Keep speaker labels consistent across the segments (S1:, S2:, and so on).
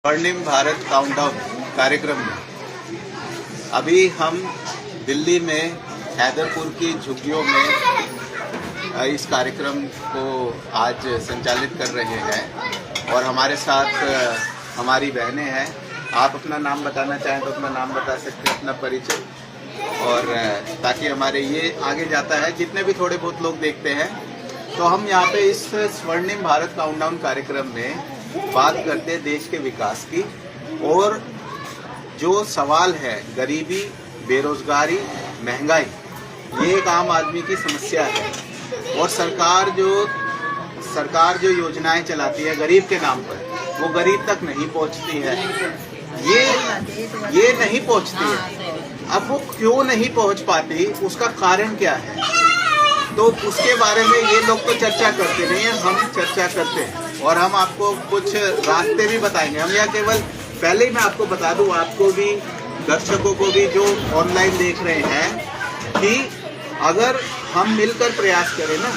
S1: स्वर्णिम भारत काउंटडाउन कार्यक्रम में अभी हम दिल्ली में हैदरपुर की झुग्गियों में इस कार्यक्रम को आज संचालित कर रहे हैं और हमारे साथ हमारी बहनें हैं। आप अपना नाम बताना चाहें तो अपना नाम बता सकते हैं, अपना परिचय, और ताकि हमारे ये आगे जाता है जितने भी थोड़े बहुत लोग देखते हैं। तो हम यहाँ पे इस स्वर्णिम भारत काउंटडाउन कार्यक्रम में बात करते हैं देश के विकास की, और जो सवाल है गरीबी, बेरोजगारी, महंगाई, ये एक आम आदमी की समस्या है। और सरकार जो योजनाएं चलाती है गरीब के नाम पर, वो गरीब तक नहीं पहुंचती है। ये नहीं पहुंचती है। अब वो क्यों नहीं पहुंच पाती, उसका कारण क्या है, तो उसके बारे में ये लोग तो चर्चा करते नहीं है, हम चर्चा करते हैं और हम आपको कुछ रास्ते भी बताएंगे। हम यहाँ केवल पहले ही मैं आपको बता दूं, आपको भी, दर्शकों को भी जो ऑनलाइन देख रहे हैं, कि अगर हम मिलकर प्रयास करें ना,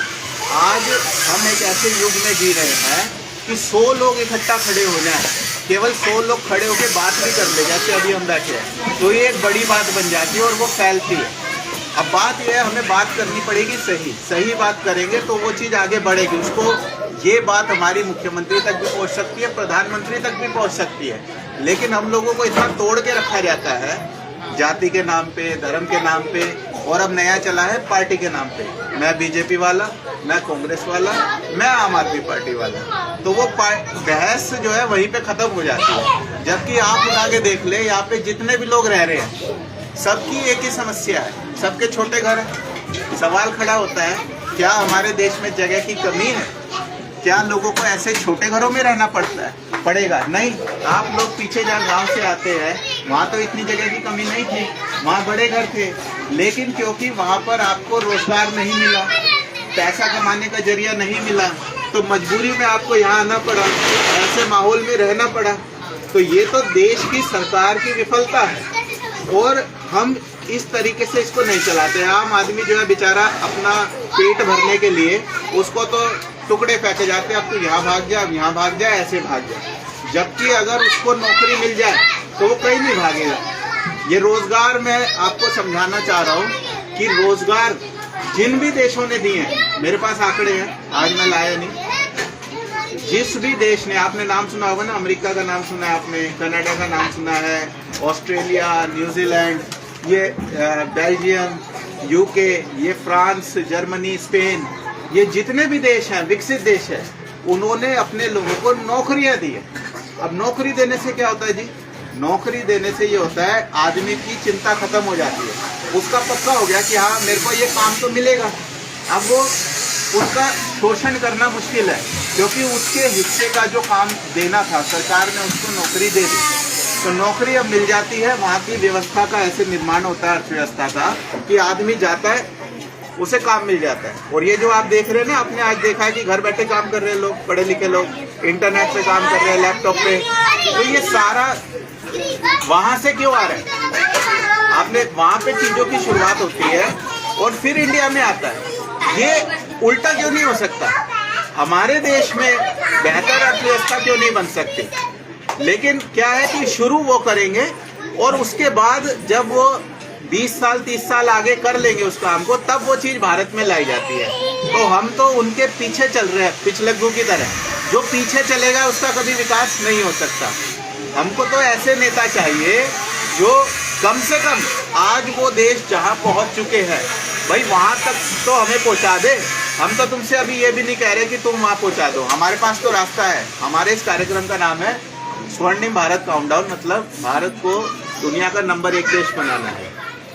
S1: आज हम एक ऐसे युग में जी रहे हैं कि 100 लोग इकट्ठा खड़े हो जाएं, केवल 100 लोग खड़े होकर बात भी कर ले, जैसे अभी हम बैठे हैं, तो ये एक बड़ी बात बन जाती है और वो फैलती है। अब बात यह है, हमें बात करनी पड़ेगी, सही बात करेंगे तो वो चीज़ आगे बढ़ेगी। उसको ये बात हमारी मुख्यमंत्री तक भी पहुंच सकती है, प्रधानमंत्री तक भी पहुंच सकती है, लेकिन हम लोगों को इतना तोड़ के रखा जाता है जाति के नाम पे, धर्म के नाम पे, और अब नया चला है पार्टी के नाम पे। मैं बीजेपी वाला, मैं कांग्रेस वाला, मैं आम आदमी पार्टी वाला, तो वो बहस जो है वहीं पे खत्म हो जाती है। जबकि आप आगे देख ले, यहाँ पे जितने भी लोग रह रहे हैं सबकी एक ही समस्या है, सबके छोटे घर हैं। सवाल खड़ा होता है, क्या हमारे देश में जगह की कमी है? क्या लोगों को ऐसे छोटे घरों में रहना पड़ेगा? नहीं। आप लोग पीछे जहाँ गांव से आते हैं, वहाँ तो इतनी जगह की कमी नहीं थी, वहाँ बड़े घर थे, लेकिन क्योंकि वहाँ पर आपको रोजगार नहीं मिला, पैसा कमाने का जरिया नहीं मिला, तो मजबूरी में आपको यहाँ आना पड़ा, ऐसे माहौल में रहना पड़ा। तो ये तो देश की सरकार की विफलता है, और हम इस तरीके से इसको नहीं चलाते हैं। आम आदमी जो है बेचारा अपना पेट भरने के लिए उसको तो टुकड़े फेंके जाते हैं, अब तू यहाँ भाग जा, अब यहाँ भाग जा, ऐसे भाग जा। जबकि अगर उसको नौकरी मिल जाए तो वो कहीं नहीं भागेगा। ये रोजगार मैं आपको समझाना चाह रहा हूँ कि रोजगार जिन भी देशों ने दिए हैं, मेरे पास आंकड़े हैं, आज मैं लाया नहीं, जिस भी देश ने, आपने नाम सुना होगा ना, अमेरिका का नाम सुना है आपने, कनाडा का नाम सुना है, ऑस्ट्रेलिया, न्यूजीलैंड, ये बेल्जियम, यूके, ये फ्रांस, जर्मनी, स्पेन, ये जितने भी देश हैं, विकसित देश है, उन्होंने अपने लोगों को नौकरियां दी है। अब नौकरी देने से क्या होता है जी? नौकरी देने से ये होता है, आदमी की चिंता खत्म हो जाती है, उसका पक्का हो गया कि हाँ मेरे को ये काम तो मिलेगा। अब वो उसका शोषण करना मुश्किल है, क्योंकि उसके हिस्से का जो काम देना था सरकार ने उसको नौकरी दे दी, तो नौकरी अब मिल जाती है। वहाँ की व्यवस्था का ऐसे निर्माण होता है, अर्थव्यवस्था का, कि आदमी जाता है, उसे काम मिल जाता है। और ये जो आप देख रहे हैं ना, आपने आज देखा है कि घर बैठे काम कर रहे हैं लोग, पढ़े लिखे लोग, इंटरनेट पे काम कर रहे हैं, लैपटॉप पे, तो ये सारा वहाँ से क्यों आ रहा है? आपने वहाँ पे चीजों की शुरुआत होती है और फिर इंडिया में आता है। ये उल्टा क्यों नहीं हो सकता? हमारे देश में बेहतर अर्थव्यवस्था क्यों नहीं बन सकती? लेकिन क्या है कि शुरू वो करेंगे और उसके बाद जब वो 20 साल 30 साल आगे कर लेंगे उस काम को, तब वो चीज भारत में लाई जाती है। तो हम तो उनके पीछे चल रहे हैं, पिछलग्गू की तरह। जो पीछे चलेगा उसका कभी विकास नहीं हो सकता। हमको तो ऐसे नेता चाहिए जो कम से कम आज वो देश जहाँ पहुँच चुके हैं, भाई वहाँ तक तो हमें पहुँचा दे। हम तो तुमसे अभी ये भी नहीं कह रहे कि तुम वहाँ पहुँचा दो, हमारे पास तो रास्ता है। हमारे इस कार्यक्रम का नाम है स्वर्णिम भारत काउंटडाउन, मतलब भारत को दुनिया का नंबर 1 देश बनाना है।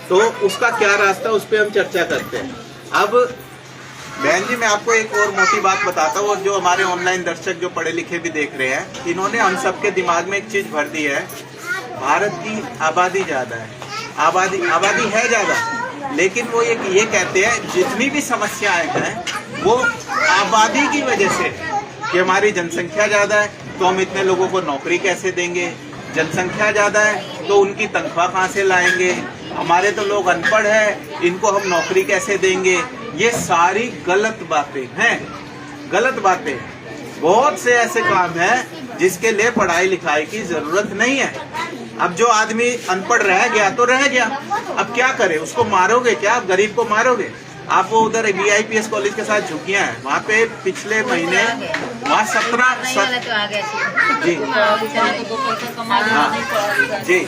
S1: तो उसका क्या रास्ता, उस पर हम चर्चा करते हैं। अब बहन जी, मैं आपको एक और मोटी बात बताता हूँ, और जो हमारे ऑनलाइन दर्शक जो पढ़े लिखे भी देख रहे हैं, इन्होंने हम सबके दिमाग में एक चीज भर दी है, भारत की आबादी ज्यादा है, आबादी है ज्यादा, लेकिन वो ये कहते हैं जितनी भी समस्याएं हैं वो आबादी की वजह से, कि हमारी जनसंख्या ज्यादा है तो हम इतने लोगों को नौकरी कैसे देंगे, जनसंख्या ज्यादा है तो उनकी तनख्वाह कहाँ से लाएंगे, हमारे तो लोग अनपढ़ हैं, इनको हम नौकरी कैसे देंगे। ये सारी गलत बातें हैं, गलत बातें। बहुत से ऐसे काम हैं जिसके लिए पढ़ाई लिखाई की जरूरत नहीं है। अब जो आदमी अनपढ़ रह गया तो रह गया, अब क्या करे, उसको मारोगे क्या? आप गरीब को मारोगे? आप वो उधर VIPS कॉलेज के साथ झुकियां हैं, वहाँ पे पिछले महीने वहाँ 17 जी हाँ जी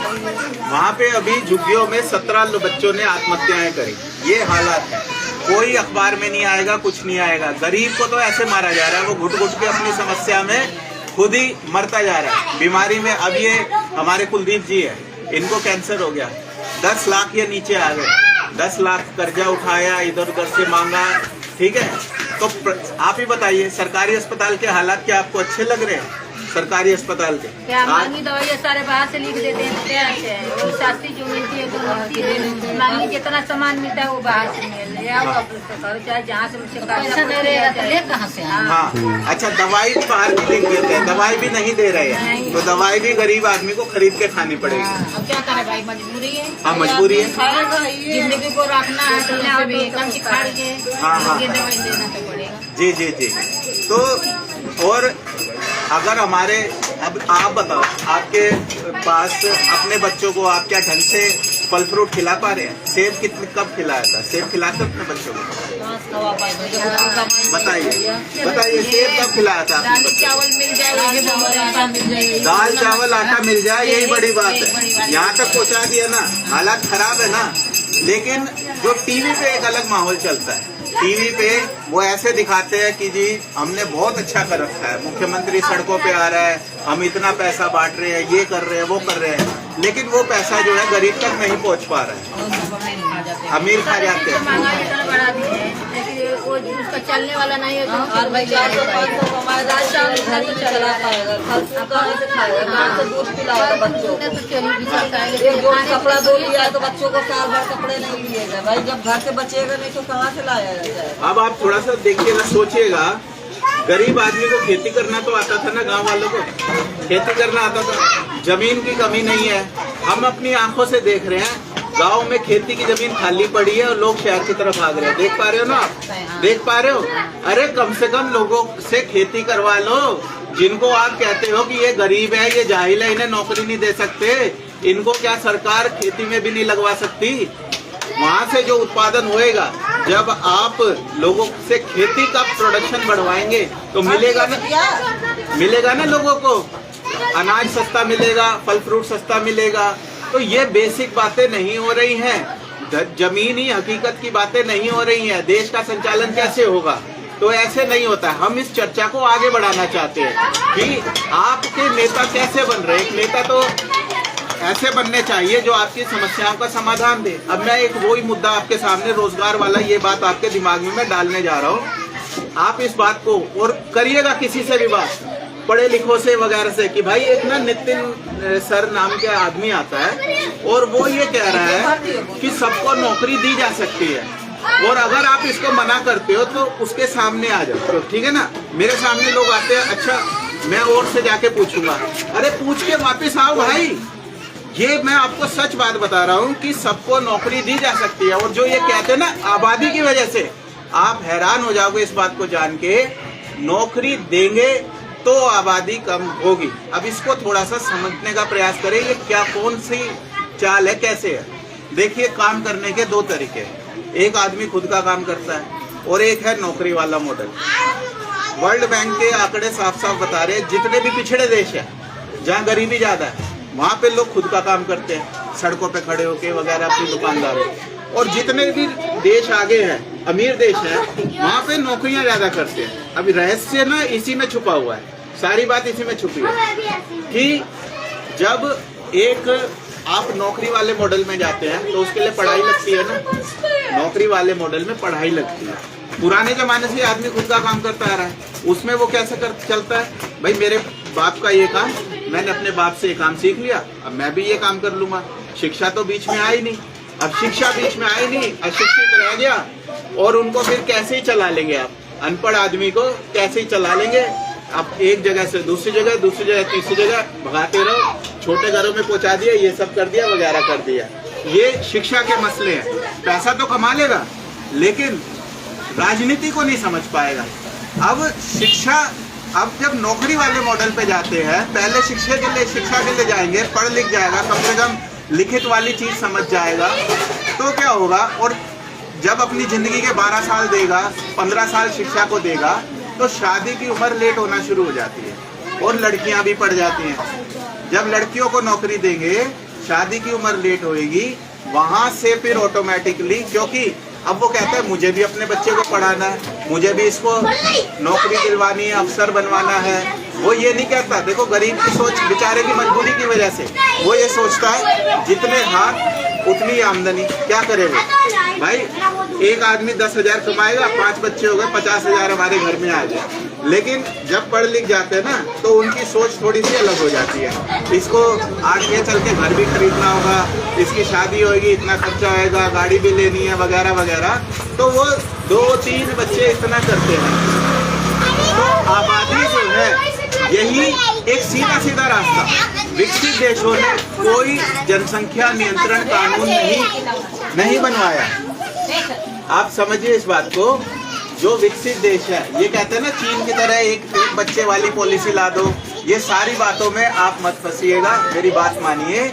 S1: वहाँ पे अभी झुग्गियों में 17 बच्चों ने आत्महत्याएं करी। ये हालात है, कोई अखबार में नहीं आएगा, कुछ नहीं आएगा। गरीब को तो ऐसे मारा जा रहा है, वो घुट घुट के अपनी समस्या में खुद ही मरता जा रहा है बीमारी में। अब ये हमारे कुलदीप जी है, इनको कैंसर हो गया, 10 लाख ये नीचे आ गए, 10 लाख कर्जा उठाया, इधर उधर से मांगा, ठीक है। तो आप ही बताइए, सरकारी अस्पताल के हालात क्या आपको अच्छे लग रहे हैं? सरकारी अस्पताल के
S2: क्या महंगी दवाइयाँ सारे बाहर से लिख देते हैं, क्या है वो सस्ती जो मिलती है तो मिलती है, महंगी जितना सामान मिलता है वो बाहर से मिल रहा है, चाहे जहाँ से पैसा दे रहे हैं कहाँ से।
S1: हाँ अच्छा, दवाई बाहर की लिख देते हैं, दवाई भी नहीं दे रहे हैं, तो दवाई भी गरीब आदमी को खरीद के खानी पड़ेगी।
S2: अब क्या करे भाई, मजबूरी है।
S1: हाँ मजबूरी है,
S2: जिंदगी को रखना है तो यहाँ भी कम खाड़ के दवाई देना तो पड़ेगा।
S1: जी जी जी। तो और अगर हमारे, अब आप बताओ, आपके पास अपने बच्चों को आप क्या ढंग से फल फ्रूट खिला पा रहे हैं? सेब कितने कब खिलाया था? सेब खिलाते अपने बच्चों को? बताइए सेब कब खिलाया था?
S2: दाल चावल मिल जाए,
S1: दाल चावल आटा मिल जाए, यही बड़ी बात है। यहाँ तक पहुँचा दिया ना, हालात खराब है ना। लेकिन जो टीवी पे एक अलग माहौल चलता है, टीवी पे वो ऐसे दिखाते हैं कि जी हमने बहुत अच्छा कर रखा है, मुख्यमंत्री सड़कों पे आ रहा है, हम इतना पैसा बांट रहे हैं, ये कर रहे हैं, वो कर रहे हैं, लेकिन वो पैसा जो है गरीब तक नहीं पहुंच पा रहा है, अमीर खा जाते हैं।
S2: महंगाई इतना बढ़ा दी है, लेकिन वो उसका चलने वाला नहीं है तो और भाई 400-500 कमाएगा, घर तो चला पाएगा, दूध पिलाएगा बच्चों को, कपड़ा धो लिया तो बच्चों को साल भर कपड़े नहीं लिए गए भाई, जब घर से बचेगा नहीं तो कहाँ से लाया जाए।
S1: अब आप थोड़ा सा देखिएगा, सोचिएगा, गरीब आदमी को खेती करना तो आता था ना, गांव वालों को खेती करना आता था, जमीन की कमी नहीं है। हम अपनी आंखों से देख रहे हैं, गांव में खेती की जमीन खाली पड़ी है और लोग शहर की तरफ भाग रहे हैं। देख पा रहे हो ना आप? देख पा रहे हो? अरे कम से कम लोगों से खेती करवा लो, जिनको आप कहते हो कि ये गरीब है, ये जाहिल है, इन्हें नौकरी नहीं दे सकते, इनको क्या सरकार खेती में भी नहीं लगवा सकती? वहाँ से जो उत्पादन होएगा, जब आप लोगों से खेती का प्रोडक्शन बढ़वाएंगे तो मिलेगा ना लोगों को, अनाज सस्ता मिलेगा, फल फ्रूट सस्ता मिलेगा। तो ये बेसिक बातें नहीं हो रही हैं, जमीनी हकीकत की बातें नहीं हो रही हैं। देश का संचालन कैसे होगा? तो ऐसे नहीं होता। हम इस चर्चा को आगे बढ़ाना चाहते हैं कि आपके नेता कैसे बन रहे हैं। एक नेता तो ऐसे बनने चाहिए जो आपकी समस्याओं का समाधान दे। अब मैं एक वही मुद्दा आपके सामने, रोजगार वाला, ये बात आपके दिमाग में मैं डालने जा रहा हूँ। आप इस बात को और करिएगा किसी से भी बात, पढ़े लिखों से वगैरह से, कि भाई एक ना नितिन सर नाम के आदमी आता है और वो ये कह रहा है कि सबको नौकरी दी जा सकती है, और अगर आप इसको मना करते हो तो उसके सामने आ जाओ। तो ठीक है ना, मेरे सामने लोग आते हैं, अच्छा मैं और से जाके पूछूंगा। अरे पूछ के वापिस आओ भाई, ये मैं आपको सच बात बता रहा हूँ कि सबको नौकरी दी जा सकती है। और जो ये कहते हैं ना आबादी की वजह से, आप हैरान हो जाओगे इस बात को जान के, नौकरी देंगे तो आबादी कम होगी। अब इसको थोड़ा सा समझने का प्रयास करें, ये क्या कौन सी चाल है, कैसे है। देखिए, काम करने के दो तरीके हैं, एक आदमी खुद का काम करता है और एक है नौकरी वाला मॉडल। वर्ल्ड बैंक के आंकड़े साफ साफ बता रहे हैं, जितने भी पिछड़े देश है जहाँ गरीबी ज्यादा है, वहाँ पे लोग खुद का काम करते हैं, सड़कों पे खड़े होके वगैरह अपनी दुकानदारी। और जितने भी देश आगे हैं, अमीर देश है, वहाँ पे नौकरियां ज्यादा करते हैं। अभी रहस्य ना इसी में छुपा हुआ है, सारी बात इसी में छुपी है कि जब एक आप नौकरी वाले मॉडल में जाते हैं तो उसके लिए पढ़ाई लगती है ना, नौकरी वाले मॉडल में पढ़ाई लगती है। पुराने जमाने से आदमी खुद का काम करता आ रहा है, उसमें वो कैसे चलता है, भाई मेरे बाप का ये काम, मैंने अपने बाप से ये काम सीख लिया, अब मैं भी ये काम कर लूंगा। शिक्षा तो बीच में आई नहीं, अब शिक्षा बीच में आई नहीं, अशिक्षित रह गया, और उनको फिर कैसे ही चला लेंगे आप, अनपढ़ आदमी को कैसे ही चला लेंगे आप। एक जगह से दूसरी जगह, दूसरी जगह तीसरी जगह भगाते रहो, छोटे घरों में पहुंचा दिया, ये सब कर दिया वगैरह कर दिया। ये शिक्षा के मसले हैं। पैसा तो कमा लेगा लेकिन राजनीति को नहीं समझ पाएगा। अब शिक्षा अब जब नौकरी वाले मॉडल पे जाते हैं, पहले शिक्षा के लिए जाएंगे, पढ़ लिख जाएगा, कम से कम लिखित वाली चीज समझ जाएगा, तो क्या होगा। और जब अपनी जिंदगी के 12 साल देगा, 15 साल शिक्षा को देगा, तो शादी की उम्र लेट होना शुरू हो जाती है और लड़कियां भी पढ़ जाती हैं। जब लड़कियों को नौकरी देंगे, शादी की उम्र लेट होएगी, वहां से फिर ऑटोमेटिकली, क्योंकि अब वो कहता है मुझे भी अपने बच्चे को पढ़ाना है, मुझे भी इसको नौकरी दिलवानी है, अफसर बनवाना है। वो ये नहीं कहता, देखो गरीब की सोच, बेचारे की मजबूरी की वजह से वो ये सोचता है जितने हाथ उतनी आमदनी, क्या करे वो भाई। एक आदमी 10,000 कमाएगा, 5 बच्चे हो गए, 50,000 हमारे घर में आ गए। लेकिन जब पढ़ लिख जाते हैं ना, तो उनकी सोच थोड़ी सी अलग हो जाती है। इसको आगे चल के घर भी खरीदना होगा, इसकी शादी होगी, इतना खर्चा आएगा, गाड़ी भी लेनी है, वगैरह वगैरह। तो वो 2-3 बच्चे इतना करते हैं। तो आबादी जो है, यही एक सीधा सीधा रास्ता। विकसित देशों ने कोई जनसंख्या नियंत्रण कानून नहीं बनवाया। आप समझिए इस बात को। जो विकसित देश है, ये कहते हैं ना चीन की तरह एक बच्चे वाली पॉलिसी ला दो। ये सारी बातों में आप मत फंसिएगा, मेरी बात मानिए।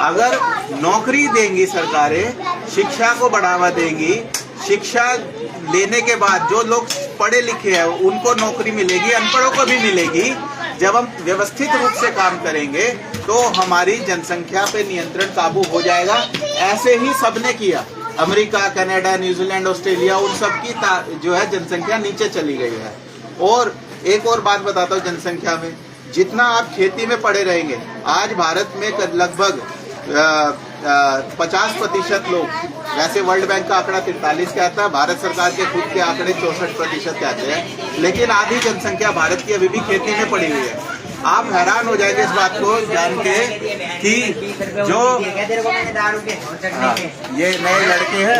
S1: अगर नौकरी देंगी सरकारें, शिक्षा को बढ़ावा देंगी, शिक्षा लेने के बाद जो लोग पढ़े लिखे हैं उनको नौकरी मिलेगी, अनपढ़ों को भी मिलेगी। जब हम व्यवस्थित रूप से काम करेंगे तो हमारी जनसंख्या पे नियंत्रण काबू हो जाएगा। ऐसे ही सबने किया। अमेरिका, कनाडा, न्यूजीलैंड, ऑस्ट्रेलिया, उन सब की जो है जनसंख्या नीचे चली गई है। और एक और बात बताता हूँ, जनसंख्या में जितना आप खेती में पड़े रहेंगे, आज भारत में लगभग 50% लोग, वैसे वर्ल्ड बैंक का आंकड़ा 43 कहता है, भारत सरकार के खुद के आंकड़े 64% कहते हैं, लेकिन आधी जनसंख्या भारत की अभी भी खेती में पड़ी हुई है। आप हैरान हो जाएंगे इस बात को जान के कि जो ये नए लड़के हैं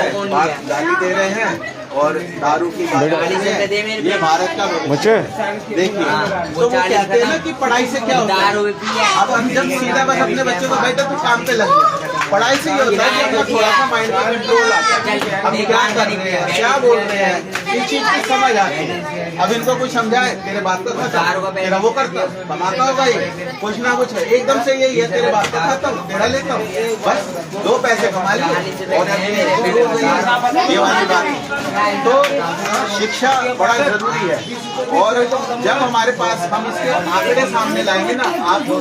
S1: गाली दे रहे हैं और दारू की ये भारत का बच्चे देखिए। तो वो कहते हैं ना कि पढ़ाई से क्या होता है। अब हम जब सीधा बस अपने बच्चों को बैठे तो काम पे लग गए। पढ़ाई से ये होता है कि अपना थोड़ा सा माइंड पे कंट्रोल आता है, हम क्या कर रहे हैं, क्या बोल रहे हैं, इस चीज की समझ आती है। अब इनको कुछ समझाए, तेरे बात को खत्म, तेरा वो करता कमाता हो भाई, कुछ ना कुछ है, एकदम से यही है, तेरे बात को खत्म, तेरा लेता हूँ, बस 2 पैसे कमा लिए और ये वाली बात। तो शिक्षा बड़ा जरूरी है। और जब हमारे पास हम इसके आंकड़े सामने लाएंगे ना, आपको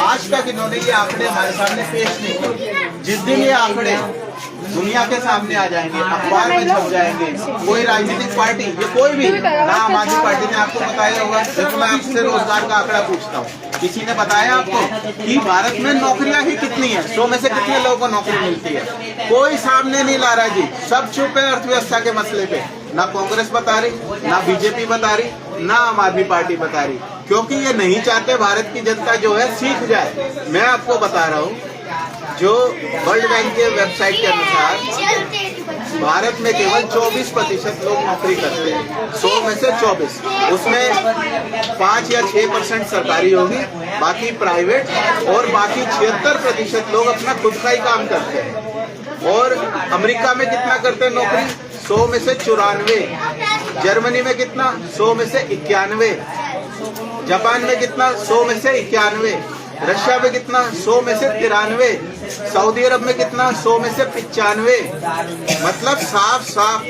S1: आज तक इन्होंने ये आंकड़े हमारे सामने पेश नहीं किए। जिस दिन ये आंकड़े दुनिया के सामने आ जाएंगे, अखबार में छप जाएंगे, कोई राजनीतिक पार्टी, ये कोई भी ना, आम आदमी पार्टी ने आपको बताया होगा। देखो मैं आपसे रोजगार का आंकड़ा पूछता हूँ, किसी ने बताया आपको कि भारत में नौकरियां ही कितनी है, 100 में से कितने लोगों को नौकरी मिलती है? कोई सामने नहीं ला रहा जी, सब चुप है अर्थव्यवस्था के मसले पे। ना कांग्रेस बता रही, ना बीजेपी बता रही, ना आम आदमी पार्टी बता रही, क्योंकि ये नहीं चाहते भारत की जनता जो है सीख जाए। मैं आपको बता रहा हूँ, जो वर्ल्ड बैंक के वेबसाइट के अनुसार भारत में केवल 24% लोग नौकरी करते हैं, 100 में से 24। उसमें 5 या 6% सरकारी होगी, बाकी प्राइवेट, और बाकी 76% लोग अपना खुद का ही काम करते हैं। और अमेरिका में कितना करते हैं नौकरी? 100 में से 94। जर्मनी में कितना? 100 में से 91। जापान में कितना? 100 में से 91। रशिया में कितना? 100 में से 93। सऊदी अरब में कितना? 100 में से 95। मतलब साफ साफ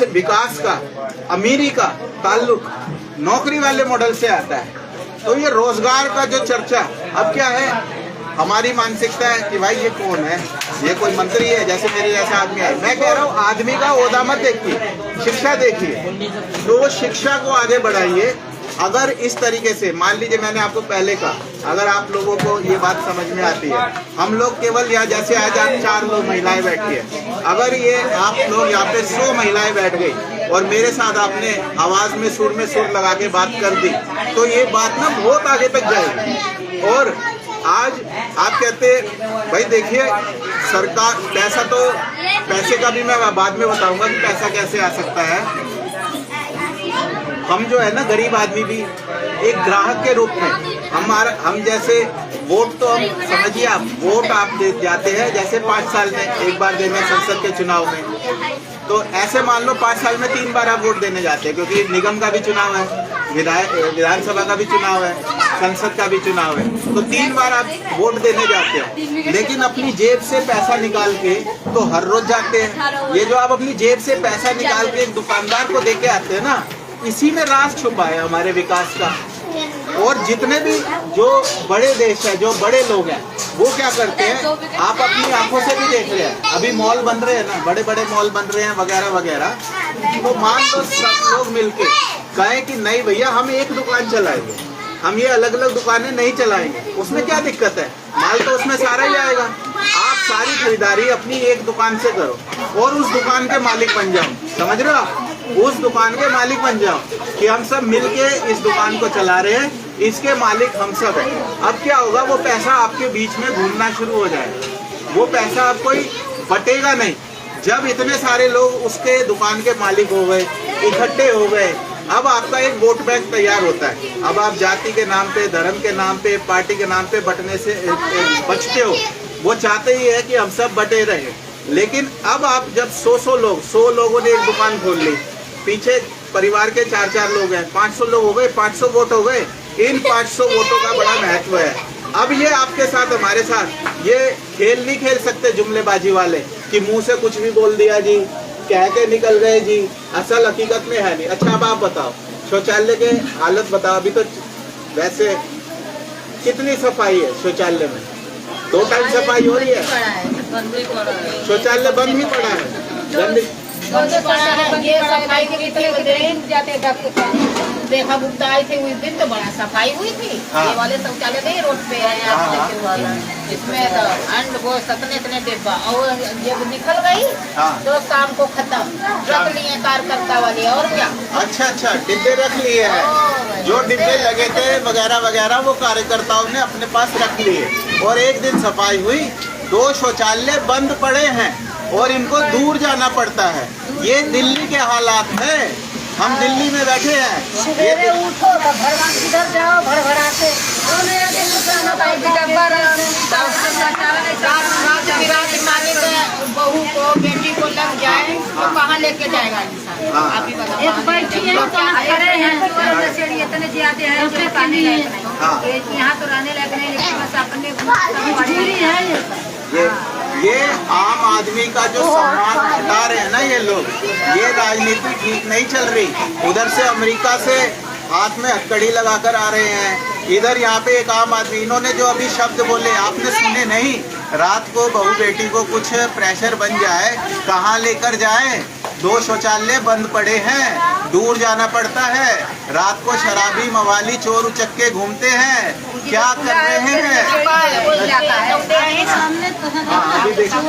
S1: विकास का, अमीरी का ताल्लुक नौकरी वाले मॉडल से आता है। तो ये रोजगार का जो चर्चा अब क्या है, हमारी मानसिकता है कि भाई ये कौन है, ये कोई मंत्री है, जैसे मेरे जैसा आदमी है। मैं कह रहा हूँ आदमी का ओहदा मत देखिए, शिक्षा देखिए। तो वो शिक्षा को आगे बढ़ाइए। अगर इस तरीके से, मान लीजिए मैंने आपको पहले कहा, अगर आप लोगों को ये बात समझ में आती है, हम लोग केवल यहाँ जैसे आज आप 4 लोग महिलाएं बैठी है, अगर ये आप लोग यहाँ पे 100 महिलाएं बैठ गई और मेरे साथ आपने आवाज में सुर लगा के बात कर दी, तो ये बात ना बहुत आगे तक जाएगी। और आज आप कहते भाई देखिए सरकार, पैसे का भी मैं बाद में बताऊंगा कि पैसा कैसे आ सकता है। हम जो है ना गरीब आदमी भी एक ग्राहक के रूप में, हम जैसे वोट, तो हम समझिए आप वोट आप दे जाते हैं जैसे 5 साल में एक बार देने संसद के चुनाव में, तो ऐसे मान लो 5 साल में 3 बार आप वोट देने जाते हैं, क्योंकि निगम का भी चुनाव है, विधानसभा का भी चुनाव है, संसद का भी चुनाव है, तो 3 बार आप वोट देने जाते हैं। लेकिन अपनी जेब से पैसा निकाल के तो हर रोज जाते हैं। ये जो आप अपनी जेब से पैसा निकाल के एक दुकानदार को दे के आते हैं ना, इसी में राज छुपा है हमारे विकास का। और जितने भी जो बड़े देश है, जो बड़े लोग हैं, वो क्या करते हैं, आप अपनी आंखों से भी देख रहे हैं, अभी मॉल बन रहे हैं ना, बड़े बड़े मॉल बन रहे हैं वगैरह वगैरह। तो मान लो सब लोग मिलके कहें कि नहीं भैया हम एक दुकान चलाएंगे, हम ये अलग अलग दुकानें नहीं चलाएंगे, उसमें क्या दिक्कत है, माल तो उसमें सारा ही आएगा। आप सारी खरीदारी अपनी एक दुकान से करो और उस दुकान के मालिक बन जाओ, समझ रहे हो आप, उस दुकान के मालिक बन जाओ कि हम सब मिलके इस दुकान को चला रहे हैं, इसके मालिक हम सब हैं। अब क्या होगा, वो पैसा आपके बीच में घूमना शुरू हो जाएगा, वो पैसा आप कोई बटेगा नहीं। जब इतने सारे लोग उसके दुकान के मालिक हो गए, इकट्ठे हो गए, अब आपका एक वोट बैंक तैयार होता है। अब आप जाति के नाम पे, धर्म के नाम पे, पार्टी के नाम पे बटने से बचते हो। वो चाहते ही है कि हम सब बटे रहे। लेकिन अब आप जब 100 लोगों ने एक दुकान खोल ली, पीछे परिवार के 4 लोग हैं, 500 लोग हो गए, 500 वोट हो गए। इन 500 वोटों का बड़ा महत्व है। अब ये आपके साथ, हमारे साथ ये खेल नहीं खेल सकते जुमलेबाजी वाले कि मुंह से कुछ भी बोल दिया जी, कह के निकल गए जी, असल हकीकत में है नहीं। अच्छा अब आप बताओ, शौचालय के हालत बताओ। अभी तो वैसे कितनी सफाई है शौचालय में, 2 टाइम सफाई हो रही है, शौचालय बंद ही पड़ा है, गंदगी
S2: ये सफाई के कितने दिन जाते देखा बुकता आई थी उस दिन तो बड़ा सफाई हुई थी। ये वाले शौचालय नहीं रोड पे है, इसमें तो अंड वो सतने डिब्बा, और जब निकल गई तो शाम को खत्म, रख लिए कार्यकर्ता वाले। और क्या,
S1: अच्छा डिब्बे रख लिए हैं, जो डिब्बे लगे थे वगैरह वगैरह वो कार्यकर्ताओं ने अपने पास रख लिए। और एक दिन सफाई हुई, 2 शौचालय बंद पड़े हैं और इनको दूर जाना पड़ता है। ये दिल्ली के हालात हैं, हम दिल्ली में बैठे हैं।
S2: सवेरे उठो तो किधर जाओ, भरभराते बहू को, बेटी को लग जाए तो कहाँ लेके जाएगा इंसान, आप ही बताओ। यहाँ तो रहने लायक नहीं, लेकिन बस अपने
S1: ये आम आदमी का जो सम्मान हटा रहे हैं ना ये लोग, ये राजनीति ठीक नहीं चल रही। उधर से अमेरिका से हाथ में हथकड़ी लगाकर आ रहे हैं, इधर यहाँ पे एक आम आदमी, इन्होंने जो अभी शब्द बोले आपने सुने नहीं, रात को बहू बेटी को कुछ प्रेशर बन जाए, कहाँ लेकर जाए, 2 शौचालय बंद पड़े हैं, दूर जाना पड़ता है, रात को शराबी मवाली चोर उचक्के घूमते हैं, क्या कर रहे हैं। अभी देखो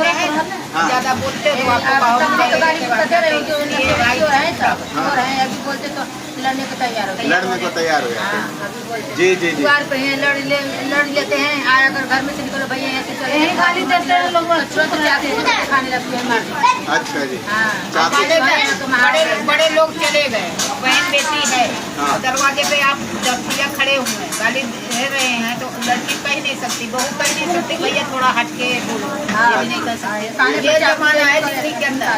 S2: ज्यादा बोलते लड़ने को तैयार हो
S1: जाते हैं। जी
S2: द्वार पे हैं, लड़ लेते हैं, आया कर घर में से निकलो भैया ऐसे चले खाली लोग खाने लगते हैं।
S1: अच्छा जी,
S2: बड़े लोग चले गए, बहन बेटी है, दरवाजे पे आप जब भैया खड़े हुए हैं, गाली दे रहे हैं, तो लड़की कह नहीं सकती, बहू कह नहीं सकती भैया थोड़ा हट के बोलो, ये भी नहीं कर सकते। ये जमाना है दिल्ली के अंदर,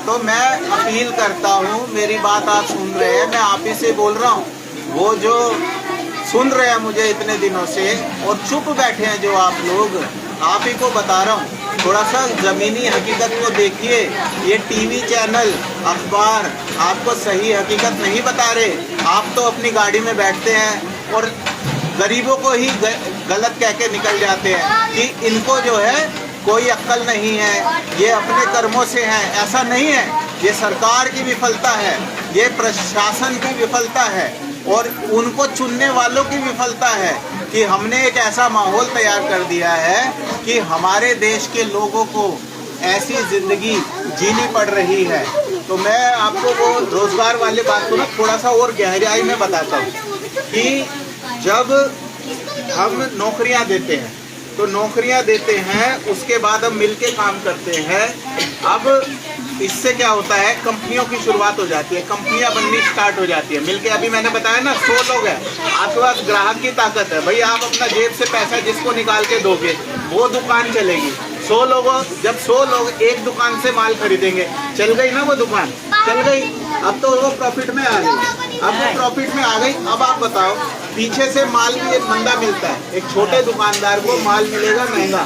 S1: तो मैं अपील करता हूँ, मेरी बात आप सुन रहे हैं, मैं आप ही से बोल रहा हूँ, वो जो सुन रहे हैं मुझे इतने दिनों से और चुप बैठे हैं जो आप लोग, आप ही को बता रहा हूँ, थोड़ा सा ज़मीनी हकीकत को देखिए। ये टीवी चैनल, अखबार आपको सही हकीकत नहीं बता रहे। आप तो अपनी गाड़ी में बैठते हैं और गरीबों को ही गलत कह के निकल जाते हैं कि इनको जो है कोई अक्ल नहीं है, ये अपने कर्मों से हैं। ऐसा नहीं है, ये सरकार की विफलता है, ये प्रशासन की विफलता है और उनको चुनने वालों की विफलता है कि हमने एक ऐसा माहौल तैयार कर दिया है कि हमारे देश के लोगों को ऐसी ज़िंदगी जीनी पड़ रही है। तो मैं आपको वो रोज़गार वाली बात को ना थोड़ा सा और गहराई में बताता हूँ कि जब हम नौकरियाँ देते हैं तो नौकरियां देते हैं, उसके बाद हम मिलके काम करते हैं। अब इससे क्या होता है, कंपनियों की शुरुआत हो जाती है, कंपनियां बननी स्टार्ट हो जाती है मिलके। अभी मैंने बताया ना 100 लोग हैं, आपके पास ग्राहक की ताकत है, भाई आप अपना जेब से पैसा जिसको निकाल के दोगे वो दुकान चलेगी। जब 100 लोग एक दुकान से माल खरीदेंगे, चल गई ना वो दुकान, चल गई। अब तो वो प्रॉफिट में आ गई, अब वो प्रॉफिट में आ गई। अब आप बताओ, पीछे से माल भी एक मंदा मिलता है, एक छोटे दुकानदार को माल मिलेगा महंगा,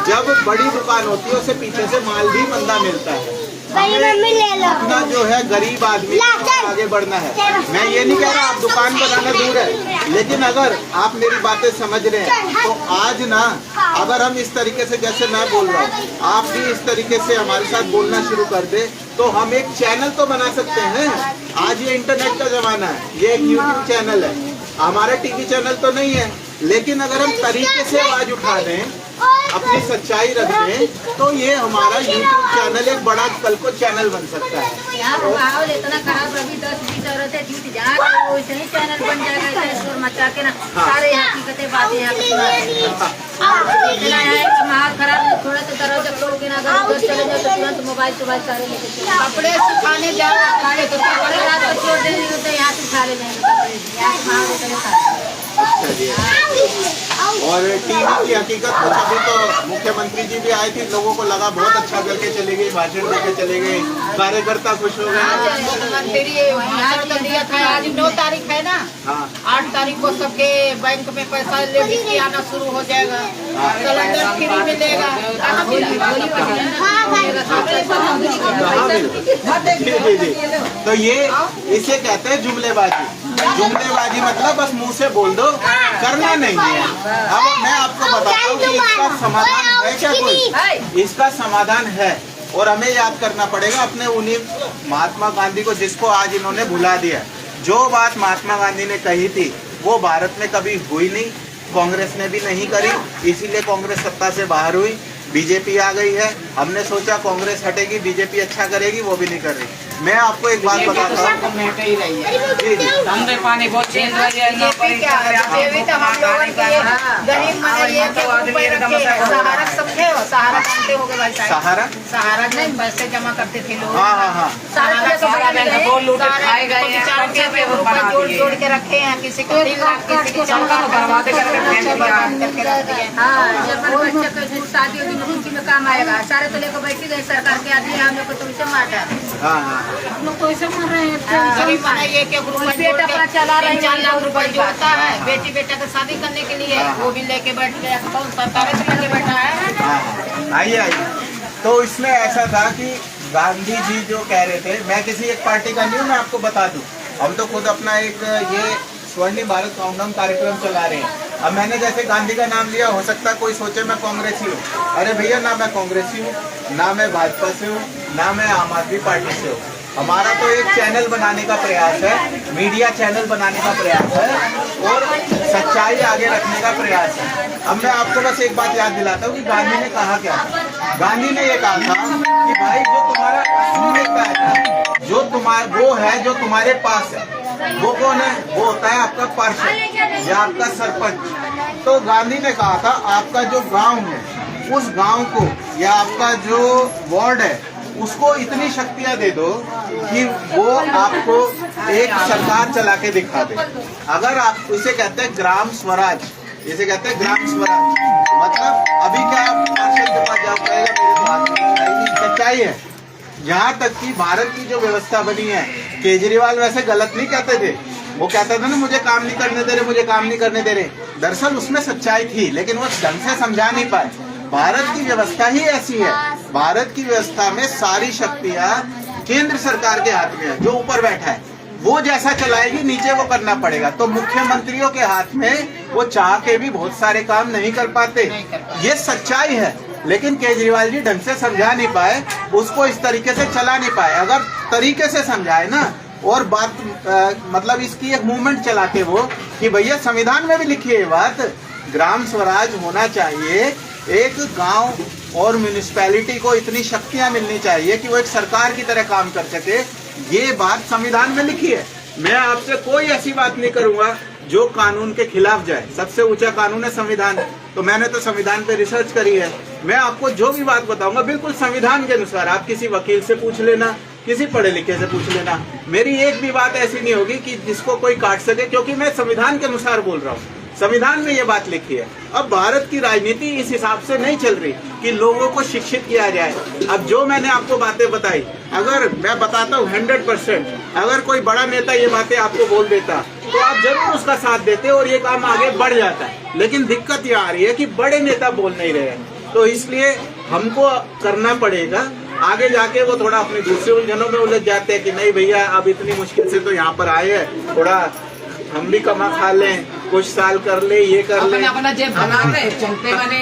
S1: जब बड़ी दुकान होती है उसे पीछे से माल भी मंदा मिलता है। अपना जो है गरीब आदमी आगे बढ़ना है। मैं ये नहीं कह रहा आप दुकान बनाना दूर है, लेकिन अगर आप मेरी बातें समझ रहे हैं तो आज ना, अगर हम इस तरीके से जैसे मैं बोल रहा हूँ, आप भी इस तरीके से हमारे साथ बोलना शुरू कर दे, तो हम एक चैनल तो बना सकते हैं। आज ये इंटरनेट का जमाना है, ये एक यूट्यूब चैनल है, हमारा टीवी चैनल तो नहीं है, लेकिन अगर हम तरीके से आवाज उठा दें, अपनी सच्चाई रख दें, तो ये हमारा यूट्यूब चैनल एक बड़ा कल को चैनल बन सकता है।
S2: यहाँ माहौल इतना खराब, अभी 10-20 औरतें ड्यूटी जा रही है, वैसे ही चैनल बन जाएगा, शोर मचा के ना सारे हकीकतें बातें यहाँ पे इतना है कि माहौल खराब। थोड़ा सा दरवाजा खोल के ना अगर उधर चले जाओ तो तुरंत मोबाइल सारे लेके कपड़े सुखाने जाओ, तो कपड़े रात को छोड़ देने होते, यहाँ से उठा ले जाएंगे कपड़े, यहाँ से माहौल इतने खराब।
S1: अच्छा जी। और टीवी की हकीकत कुछ, अभी तो मुख्यमंत्री जी भी आए थे, लोगों को लगा बहुत अच्छा करके चले गए, भाषण देके चले गए, कार्यकर्ता खुश हो गए।
S2: दिया था आज 9 तारीख है ना, 8 तारीख को सबके बैंक में पैसा लेके आना शुरू हो जाएगा, सिलेंडर फ्री मिलेगा।
S1: तो ये इसे कहते हैं जुमलेबाजी। जुमलेबाजी मतलब बस मुंह से बोल दो, करना नहीं है। अब मैं आपको बताता हूँ कि इसका समाधान है क्या, कोई इसका समाधान है, और हमें याद करना पड़ेगा अपने उन्हीं महात्मा गांधी को, जिसको आज इन्होंने भुला दिया। जो बात महात्मा गांधी ने कही थी वो भारत में कभी हुई नहीं, कांग्रेस ने भी नहीं करी, इसीलिए कांग्रेस सत्ता से बाहर हुई, बीजेपी आ गई है। हमने सोचा कांग्रेस हटेगी, बीजेपी अच्छा करेगी, वो भी नहीं कर रही। मैं आपको एक बात बताता हूँ,
S3: पानी बहुत चेंज हो गया,
S1: सहारा
S2: सहारा नहीं पैसे जमा करते थे लोग।
S1: हाँ।
S2: जोड़ के रखे हैं, किसी को 3 लाख, किसी को 4 लाख शादी होगी में काम आएगा। सारे तो लेकर बैठी गए, सरकार के आदमी हम लोग को तो इसे मार लोग तो ऐसे मर रहे हैं। ये क्या बेटा अपना चला रहे हैं, 4 लाख रुपए जो होता है बेटी बेटा का शादी करने के लिए, वो भी लेके बैठ गया, कौन सरकार से लेके बैठा है।
S1: आइए। तो इसमें ऐसा था कि गांधी जी जो कह रहे थे, मैं किसी एक पार्टी का नहीं हूँ, मैं आपको बता दूं, हम तो खुद अपना एक ये स्वर्णिम भारत काउंटडाउन कार्यक्रम चला रहे हैं। अब मैंने जैसे गांधी का नाम लिया, हो सकता है कोई सोचे मैं कांग्रेसी हूँ। अरे भैया, ना मैं कांग्रेसी हूँ, ना मैं भाजपा से हूँ, ना मैं आम आदमी पार्टी से हूँ। हमारा तो एक चैनल बनाने का प्रयास है, मीडिया चैनल बनाने का प्रयास है, और सच्चाई आगे रखने का प्रयास है। अब मैं आपको बस एक बात याद दिलाता हूँ कि गांधी ने कहा क्या। गांधी ने ये कहा था कि भाई जो तुम्हारा असलियत है, जो तुम्हारा वो है जो तुम्हारे पास है, वो कौन है? वो होता है आपका पार्षद या आपका सरपंच। तो गांधी ने कहा था आपका जो गांव है, उस गांव को या आपका जो वार्ड है, उसको इतनी शक्तियां दे दो कि वो आपको एक सरकार चला के दिखा दे। अगर आप इसे कहते हैं ग्राम स्वराज, इसे कहते हैं ग्राम स्वराज। मतलब अभी क्या पार्षद के पास जाओ, कहेगा मेरे तो सच्चाई है। यहाँ तक कि भारत की जो व्यवस्था बनी है, केजरीवाल वैसे गलत नहीं कहते थे, वो कहता था ना मुझे काम नहीं करने दे रहे, मुझे काम नहीं करने दे रहे। दरअसल उसमें सच्चाई थी, लेकिन वो ढंग से समझा नहीं पाए। भारत की व्यवस्था ही ऐसी है, भारत की व्यवस्था में सारी शक्तियां केंद्र सरकार के हाथ में है। जो ऊपर बैठा है वो जैसा चलाएगी, नीचे वो करना पड़ेगा। तो मुख्यमंत्रियों के हाथ में वो चाह के भी बहुत सारे काम नहीं कर पाते, ये सच्चाई है। लेकिन केजरीवाल जी ढंग से समझा नहीं पाए, उसको इस तरीके से चला नहीं पाए। अगर तरीके से समझाए ना, और बात मतलब इसकी एक मूवमेंट चलाते वो कि भैया संविधान में भी लिखी है बात, ग्राम स्वराज होना चाहिए, एक गांव और म्यूनिसिपैलिटी को इतनी शक्तियां मिलनी चाहिए कि वो एक सरकार की तरह काम कर सके, ये बात संविधान में लिखी है। मैं आपसे कोई ऐसी बात नहीं करूंगा जो कानून के खिलाफ जाए। सबसे ऊंचा कानून है संविधान, तो मैंने तो संविधान पे रिसर्च करी है। मैं आपको जो भी बात बताऊंगा बिल्कुल संविधान के अनुसार। आप किसी वकील से पूछ लेना, किसी पढ़े लिखे से पूछ लेना, मेरी एक भी बात ऐसी नहीं होगी कि जिसको कोई काट सके, क्योंकि मैं संविधान के अनुसार बोल रहा हूँ। संविधान में ये बात लिखी है। अब भारत की राजनीति इस हिसाब से नहीं चल रही कि लोगों को शिक्षित किया जाए। अब जो मैंने आपको बातें बताई, अगर मैं बताता हूँ 100%, अगर कोई बड़ा नेता ये बातें आपको बोल देता तो आप जरूर उसका साथ देते और ये काम आगे बढ़ जाता है। लेकिन दिक्कत ये आ रही है कि बड़े नेता बोल नहीं रहे हैं, तो इसलिए हमको करना पड़ेगा। आगे जाके वो थोड़ा अपने दूसरे उलझनों में उलझ जाते हैं कि नहीं भैया अब इतनी मुश्किल से तो यहाँ पर आए हैं, थोड़ा हम भी कमा खा लें, कुछ साल कर ले, ये कर ले,
S3: अपना जेब बनाते चलते बने।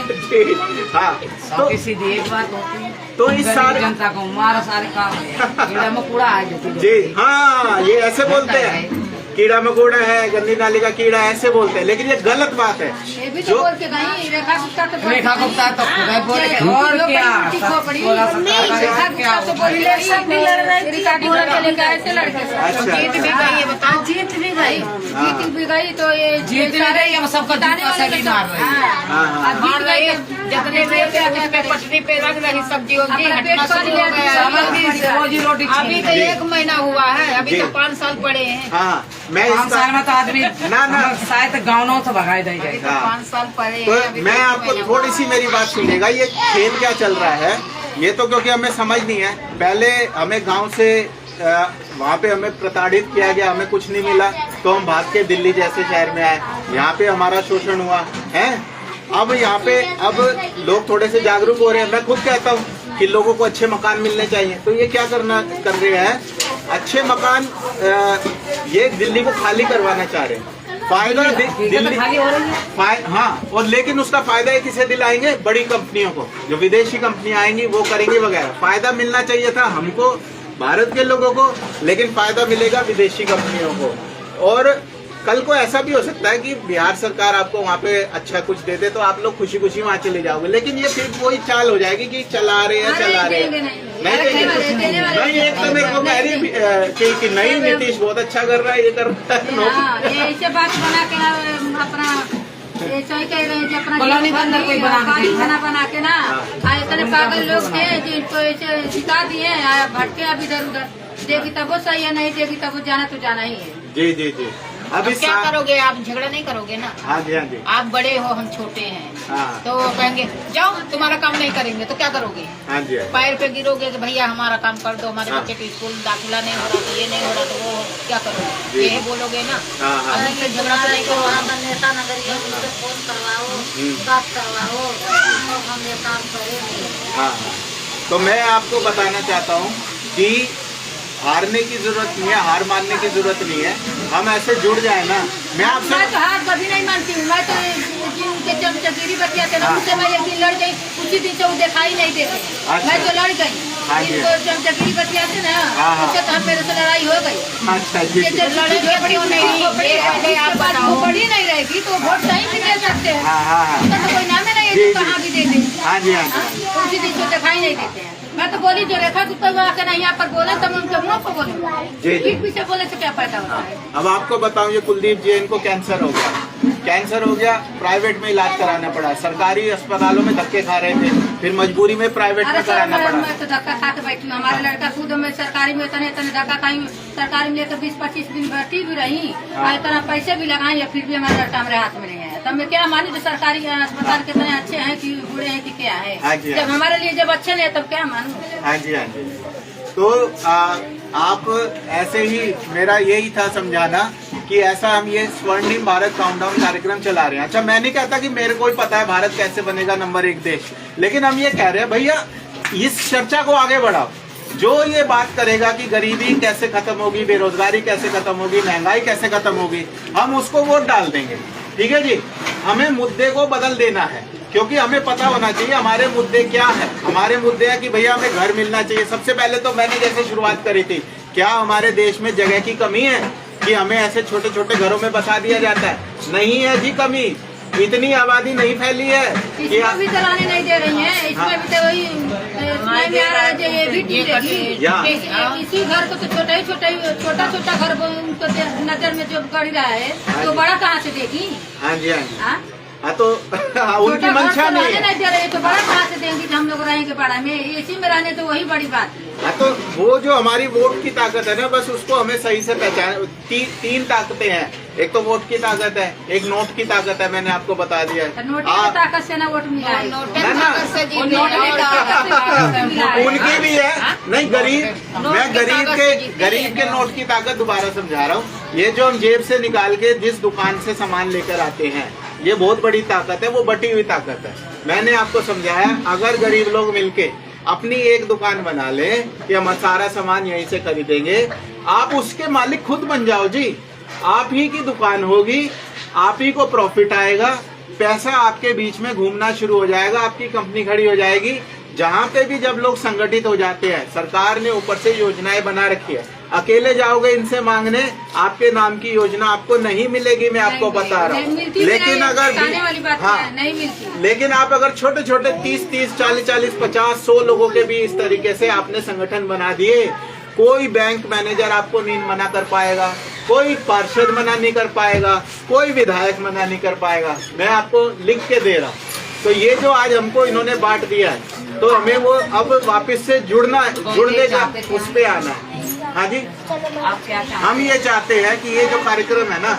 S1: हाँ, तो
S3: सीधी एक बात होती है,
S1: तो इस सारे
S3: जनता को हमारा सारे काम है, कीड़ा मकोड़ा है
S1: जी, हाँ ये ऐसे बोलते हैं, कीड़ा मकोड़ा है, गंदी नाली का कीड़ा, ऐसे बोलते हैं, लेकिन ये गलत बात है।
S2: ये भी तो बोल के गई, रेखा गुप्ता तो बोल
S3: रेखा गुप्ता तो खुद है बोले के, और क्या
S2: रेखा तो बोली ऐसे लड़के
S1: अच्छा।
S2: जीत भी गई है, बताओ जीत भी गई, जीत भी गई तो ये
S3: जीत भी गई, हम सबको दाने वाले भी मार रहे हैं।
S2: जीत गई जितने पे पटरी पे रख रही सब्जी
S3: रोजी रोटी
S2: अभी तो 1 महीना हुआ है, अभी तो 5 साल पड़े हैं।
S1: हाँ, मैं
S3: 5 साल में तो आदमी
S1: ना
S3: शायद गाँव न तो भगाई दी जाएगा।
S2: 5 साल पड़े
S1: तो
S2: हैं।
S1: मैं आपको थोड़ी सी मेरी बात सुनिएगा, ये खेल क्या चल रहा है ये तो क्योंकि हमें समझ नहीं है। पहले हमें गांव से वहाँ पे हमें प्रताड़ित किया गया, हमें कुछ नहीं मिला, तो हम भाग के दिल्ली जैसे शहर में आए, यहाँ पे हमारा शोषण हुआ है। अब यहाँ पे अब लोग थोड़े से जागरूक हो रहे हैं। मैं खुद कहता हूँ कि लोगों को अच्छे मकान मिलने चाहिए, तो ये क्या कर रहे हैं, अच्छे मकान ये दिल्ली को खाली करवाना चाह रहे हैं। फायदा दिल्ली
S3: खाली हो रही है,
S1: हाँ, और लेकिन उसका फायदा ये किसे दिलाएंगे, बड़ी कंपनियों को, जो विदेशी कंपनियां आएंगी वो करेंगी वगैरह। फायदा मिलना चाहिए था हमको, भारत के लोगों को, लेकिन फायदा मिलेगा विदेशी कंपनियों को। और कल को ऐसा भी हो सकता है कि बिहार सरकार आपको वहाँ पे अच्छा कुछ दे दे, तो आप लोग खुशी खुशी वहाँ चले जाओगे, लेकिन ये फिर वही चाल हो जाएगी कि चला रहे हैं नहीं नहीं। एक तो मेरे को कह रही कि नहीं नीतीश बहुत अच्छा कर रहा है, ये कर रहा है,
S2: ये ऐसे बात बना के अपना ऐसा ही कह रहे हैं कि अपना
S3: कॉलोनी के अंदर कोई
S2: बना के ना, इतने पागल लोग थे जिनको ऐसे सिखा दिए, भटके अब इधर उधर, देगी तब वो सही है, नहीं देगी तब वो जाना तो जाना ही है।
S1: जी जी जी।
S2: अब क्या करोगे आप, झगड़ा नहीं करोगे ना।
S1: हाँ जी, हाँ जी।
S2: आप बड़े हो, हम छोटे हैं,
S1: हाँ।
S2: तो कहेंगे जाओ तुम्हारा काम नहीं करेंगे, तो क्या करोगे,
S1: हाँ जी,
S2: पैर पे गिरोगे कि भैया हमारा काम कर दो, हमारे बच्चे के स्कूल दाखिला नहीं हो रहा, तो ये नहीं हो रहा, तो वो क्या करोगे, यही बोलोगे ना। अभी झगड़ा तो नहीं करो, नेता नगरिया फोन करवाओ, बात करवाओ, हम ये काम करेंगे।
S1: हाँ, तो मैं आपको बताना चाहता हूँ कि हारने की जरूरत नहीं है, हार मानने की जरूरत नहीं है, हम ऐसे जुड़ जाए ना। मैं
S2: तो हार कभी नहीं मानती हूँ, मैं तो जिनके चमचगिरी बतिया थे ना, उनसे मैं एक दिन लड़ गई, उसी दिन से वो दिखाई नहीं देते। मैं तो लड़ गई, जिनको चमचगिरी बतिया थे ना, उससे तो मेरे से लड़ाई हो गई।
S1: अच्छा जी,
S2: बड़ी नहीं रहेगी तो वोट सही भी दे सकते हैं, तो कोई नाम नहीं है कहाँ भी दे दे।
S1: हाँ जी, हाँ जी।
S2: उसी दिन से दिखाई नहीं देते हैं। मैं तो बोली जो रेखा गुप्ता आके ना यहाँ पर बोले, तब उनके मुँह को बोले, पीठ पीछे बोले तो क्या फायदा होता है।
S1: अब आपको बताऊं, ये कुलदीप जी, इनको कैंसर हो गया, प्राइवेट में इलाज कराना पड़ा, सरकारी अस्पतालों में धक्के खा रहे थे, फिर मजबूरी में प्राइवेट में कराना पड़ा।
S2: मैं तो धक्का खा के बैठी हूँ, हमारा लड़का खुद में सरकारी में इतने धक्का खाई, सरकारी में लेकर 20-25 दिन भर्ती भी रही, इतना पैसे भी लगाए, फिर भी हमारा लड़का हमारे हाथ में नहीं है। तब मैं क्या मानी जो सरकारी अस्पताल कितने अच्छे हैं कि बुरे हैं कि क्या है, जब हमारे लिए जब अच्छे नहीं तब क्या मानूं।
S1: हाँ जी, हाँ जी। तो आप ऐसे ही, मेरा यही था समझाना कि ऐसा हम ये स्वर्णिम भारत काउंटडाउन कार्यक्रम चला रहे हैं। अच्छा, मैं नहीं कहता कि मेरे को ही पता है भारत कैसे बनेगा नंबर 1 देश, लेकिन हम ये कह रहे हैं भैया इस चर्चा को आगे बढ़ाओ। जो ये बात करेगा कि गरीबी कैसे खत्म होगी, बेरोजगारी कैसे खत्म होगी, महंगाई कैसे खत्म होगी, हम उसको वोट डाल देंगे। ठीक है जी, हमें मुद्दे को बदल देना है, क्योंकि हमें पता होना चाहिए हमारे मुद्दे क्या है। हमारे मुद्दे है कि भैया हमें घर मिलना चाहिए। सबसे पहले तो मैंने जैसे शुरुआत करी थी, क्या हमारे देश में जगह की कमी है कि हमें ऐसे छोटे छोटे घरों में बसा दिया जाता है? नहीं है जी कमी, इतनी आबादी नहीं फैली है कि
S2: इसमें भी चलाने नहीं दे रही है। इसमें भी तो वही इसी घर को तो छोटा छोटा घर उनको नजर में जो गड़ रहा है, तो बड़ा कहाँ से देगी?
S1: हाँ जी, हाँ जी। हाँ तो उनकी मंशा नहीं है।
S2: नहीं दे रहे तो बड़ा कहाँ से देंगे कि हम लोग रहेंगे पाड़ा में, इसी में रहने तो वही बड़ी बात है।
S1: हाँ तो वो जो हमारी वोट की ताकत है ना, बस उसको हमें सही से पहचान। तीन ताकतें हैं, एक तो वोट की ताकत है, एक नोट की ताकत है, मैंने आपको बता दिया है।
S2: नोट की ताकत से ना वोट मिला है,
S1: उनकी भी है। नहीं मैं गरीब के नोट की ताकत दोबारा समझा रहा हूँ। ये जो हम जेब से निकाल के जिस दुकान से सामान लेकर आते हैं, ये बहुत बड़ी ताकत है, वो बटी हुई ताकत है। मैंने आपको समझाया, अगर गरीब लोग मिलके अपनी एक दुकान बना ले कि हम सारा सामान यहीं से खरीदेंगे, आप उसके मालिक खुद बन जाओ जी। आप ही की दुकान होगी, आप ही को प्रॉफिट आएगा, पैसा आपके बीच में घूमना शुरू हो जाएगा, आपकी कंपनी खड़ी हो जाएगी। जहाँ पे भी जब लोग संगठित हो जाते हैं, सरकार ने ऊपर से योजनाएं बना रखी है। अकेले जाओगे इनसे मांगने, आपके नाम की योजना आपको नहीं मिलेगी, मैं आपको बता रहा हूँ। लेकिन अगर
S2: नहीं मिलती,
S1: लेकिन आप अगर छोटे छोटे 30-30, 40-40, 50-100 लोगों के भी इस तरीके से आपने संगठन बना दिए, कोई बैंक मैनेजर आपको नहीं मना कर पाएगा, कोई पार्षद मना नहीं कर पाएगा, कोई विधायक मना नहीं कर पाएगा। मैं आपको लिख के दे रहा हूँ। तो ये जो आज हमको इन्होंने बांट दिया है, तो हमें वो अब वापस से जुड़ने का उस पे आना है। हाँ जी,
S3: आप क्या
S1: हम ये चाहते हैं कि ये जो कार्यक्रम है ना,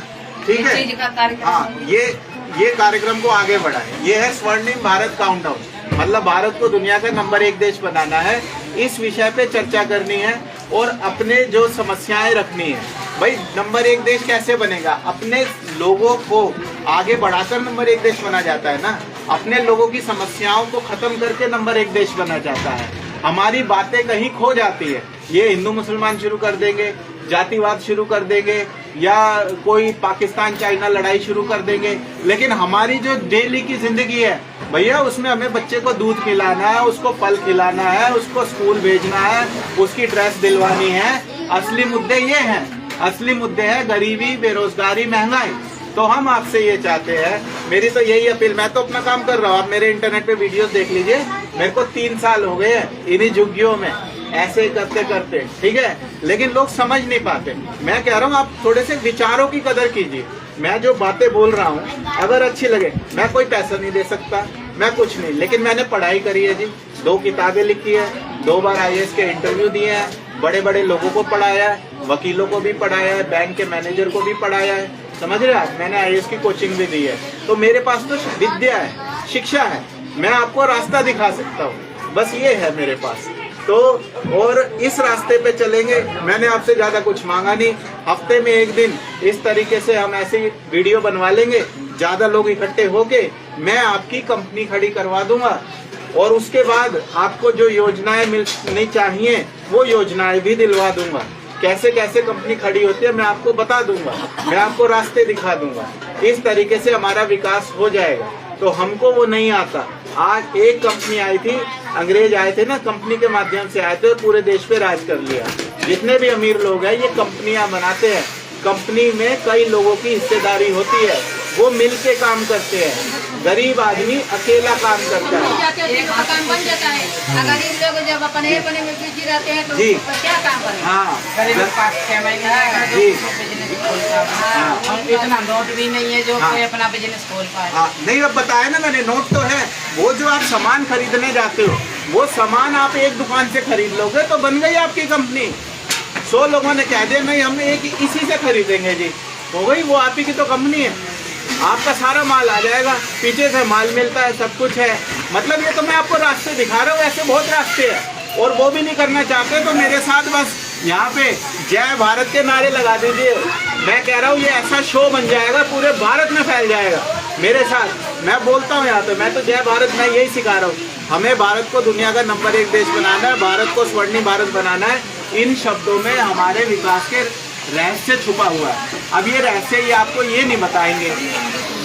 S1: ठीक है, हाँ, ये कार्यक्रम को आगे बढ़ाए। ये है स्वर्णिम भारत काउंटडाउन, मतलब भारत को दुनिया का नंबर 1 देश बनाना है। इस विषय पे चर्चा करनी है और अपने जो समस्याएं रखनी है। भाई नंबर 1 देश कैसे बनेगा? अपने लोगों को आगे बढ़ाकर नंबर 1 देश बना जाता है ना। अपने लोगों की समस्याओं को खत्म करके नंबर 1 देश बना जाता है। हमारी बातें कहीं खो जाती है, ये हिंदू मुसलमान शुरू कर देंगे, जातिवाद शुरू कर देंगे, या कोई पाकिस्तान चाइना लड़ाई शुरू कर देंगे। लेकिन हमारी जो डेली की जिंदगी है भैया, उसमें हमें बच्चे को दूध पिलाना है, उसको फल खिलाना है, उसको स्कूल भेजना है, उसकी ड्रेस दिलवानी है। असली मुद्दे ये हैं, असली मुद्दे हैं गरीबी, बेरोजगारी, महंगाई। तो हम आपसे ये चाहते हैं, मेरी तो यही अपील, मैं तो अपना काम कर रहा हूँ, आप मेरे इंटरनेट पे वीडियोस देख लीजिए। मेरे को 3 साल हो गए हैं इन्हीं झुग्गियों में ऐसे करते करते, ठीक है। लेकिन लोग समझ नहीं पाते। मैं कह रहा हूँ आप थोड़े से विचारों की कदर कीजिए। मैं जो बातें बोल रहा हूँ अगर अच्छी लगे, मैं कोई पैसा नहीं दे सकता, मैं कुछ नहीं, लेकिन मैंने पढ़ाई करी है जी, 2 किताबें लिखी है, 2 बार IAS के इंटरव्यू दिए हैं, बड़े बड़े लोगों को पढ़ाया है, वकीलों को भी पढ़ाया है, बैंक के मैनेजर को भी पढ़ाया है, समझ रहे आप। मैंने IAS की कोचिंग भी दी है। तो मेरे पास तो विद्या है, शिक्षा है, मैं आपको रास्ता दिखा सकता हूँ, बस ये है मेरे पास। तो और इस रास्ते पे चलेंगे। मैंने आपसे ज्यादा कुछ मांगा नहीं। हफ्ते में 1 दिन इस तरीके से हम ऐसी वीडियो बनवा लेंगे, ज्यादा लोग इकट्ठे होके मैं आपकी कंपनी खड़ी करवा दूंगा, और उसके बाद आपको जो योजनाएं मिलनी चाहिए वो योजनाएं भी दिलवा दूंगा। कैसे कैसे कंपनी खड़ी होती है मैं आपको बता दूंगा, मैं आपको रास्ते दिखा दूंगा। इस तरीके से हमारा विकास हो जाएगा। तो हमको वो नहीं आता। आज एक कंपनी आई थी, अंग्रेज आए थे ना, कंपनी के माध्यम से आए थे और पूरे देश पे राज कर लिया। जितने भी अमीर लोग हैं ये कंपनियां बनाते हैं, कंपनी में कई लोगों की हिस्सेदारी होती है, वो मिल के काम करते हैं। गरीब आदमी अकेला काम करता है,
S2: काम बन जाता है। अगर इन लोग जब अपने में बिजी रहते हैं तो
S1: जी,
S2: क्या काम करें?
S1: हाँ
S3: जी, इतना नोट भी नहीं है जो कोई अपना बिजनेस खोल पाए।
S1: हाँ, नहीं अब बताया ना मैंने, नोट तो है। वो जो आप सामान खरीदने जाते हो, वो सामान आप एक दुकान से खरीद लोगे तो बन गई आपकी कंपनी। 100 लोगों ने कह दिया नहीं हम एक इसी से खरीदेंगे जी, हो गई वो आप ही की तो कंपनी है। आपका सारा माल आ जाएगा, पीछे से माल मिलता है, सब कुछ है। मतलब ये तो मैं आपको रास्ते दिखा रहा हूँ, ऐसे बहुत रास्ते हैं। और वो भी नहीं करना चाहते तो मेरे साथ बस यहाँ पे जय भारत के नारे लगा दीजिए। मैं कह रहा हूँ ये ऐसा शो बन जाएगा, पूरे भारत में फैल जाएगा मेरे साथ। मैं बोलता हूँ यहाँ पे, मैं तो जय भारत मैं यही सिखा रहा हूँ। हमें भारत को दुनिया का नंबर 1 देश बनाना है, भारत को स्वर्णिम भारत बनाना है। इन शब्दों में हमारे विकास के रहस्य छुपा हुआ है। अब ये रहस्य ये आपको ये नहीं बताएंगे,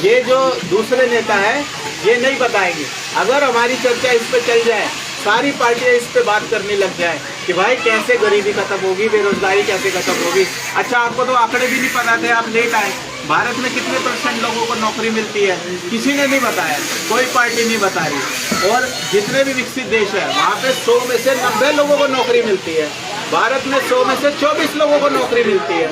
S1: ये जो दूसरे नेता है ये नहीं बताएंगे। अगर हमारी चर्चा इस पे चल जाए, सारी पार्टियां इस पे बात करने लग जाए कि भाई कैसे गरीबी खत्म होगी, बेरोजगारी कैसे खत्म होगी। अच्छा आपको तो आंकड़े भी नहीं पता थे, आप लेट आए। भारत में कितने % लोगों को नौकरी मिलती है किसी ने नहीं बताया, कोई पार्टी नहीं बता रही। और जितने भी विकसित देश है वहाँ पे 100 में से 90 लोगों को नौकरी मिलती है, भारत में 100 में से 24 लोगों को नौकरी मिलती है।